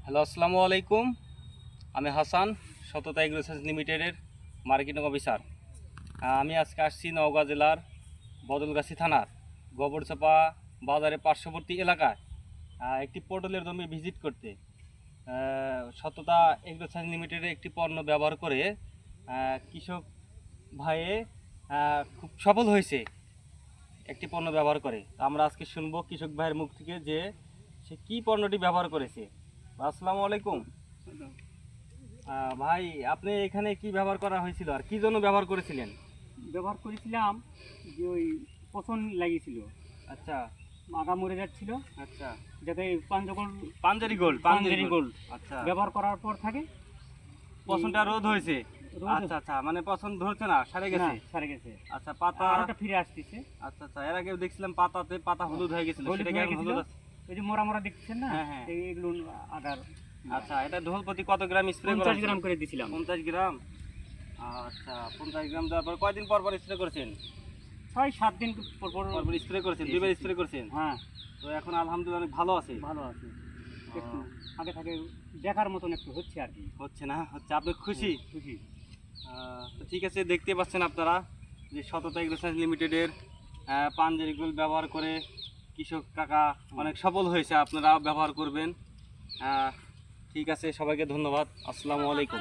Hello, আসসালামু আলাইকুম। আমি হাসান, সততা এগ্রোসায়েন্স লিমিটেডের মার্কেটিং অফিসার। আমি আজকে আসছি নওগাঁ জেলার বদলগাছি থানার গোবরচাপা বাজারের পার্শ্ববর্তী এলাকায় একটি পটলের জমি ভিজিট করতে। সততা এগ্রোসায়েন্স লিমিটেডের একটি পণ্য ব্যবহার করে কৃষক ভাইয়ে খুব সফল হয়েছে একটি পণ্য ব্যবহার করে। আমরা আজকে শুনবো কৃষক ভাইয়ের মুখ থেকে যে সে কী পণ্যটি ব্যবহার করেছে। আসসালামু আলাইকুম ভাই, আপনি এখানে কি ব্যবহার করা হয়েছিল আর কি জন্য ব্যবহার করেছিলেন? ব্যবহার করেছিলাম যে ওই পচন লাগিয়েছিল। আচ্ছা আগা মরে যাচ্ছিল, আচ্ছা, যাতে পাঞ্জারি গোল্ড আচ্ছা, ব্যবহার করার পর থাকে পছন্দটা রোধ হয়েছে। রোদ আচ্ছা আচ্ছা, মানে পছন্দ ধরছে না, সারে গেছে। সারে গেছে। আচ্ছা, পাতা আরেকটা ফিরে আসতেছে। আচ্ছা আচ্ছা, এর আগে দেখছিলাম পাতাতে পাতা হলুদ হয়ে গেছিল, হলুদ সেটা কি হয়ে এখন গেছিল। হলুদ আছে? এই যে মোরা মোরা দেখছেন না, হ্যাঁ, হ্যাঁ। এইগুলো আগার আচ্ছা, এটা ঢোল প্রতি কত গ্রাম স্প্রে করা 50 গ্রাম করে দিছিলাম। 50 গ্রাম। আচ্ছা, 50 গ্রাম দেওয়ার পর কয়দিন পর পর স্প্রে করেছেন? 6-7 দিন পর পর পর স্প্রে করেছেন, দুইবার স্প্রে করেছেন। হ্যাঁ, তো এখন আলহামদুলিল্লাহ অনেক ভালো আছে। ভালো আছে। একটু আগে থেকে দেখার মতন একটু হচ্ছে আর কি। হচ্ছে না হচ্ছে, আপনি খুশি? খুশি। তো ঠিক আছে, দেখতে পাচ্ছেন আপনারা যে সততা এগ্রোসায়েন্স লিমিটেডের পাঞ্জারি গোল্ড ব্যবহার করে কৃষক কাকা অনেক সফল হয়েছে। আপনারা ব্যবহার করবেন। ঠিক আছে, সবাইকে ধন্যবাদ। আসসালামু আলাইকুম।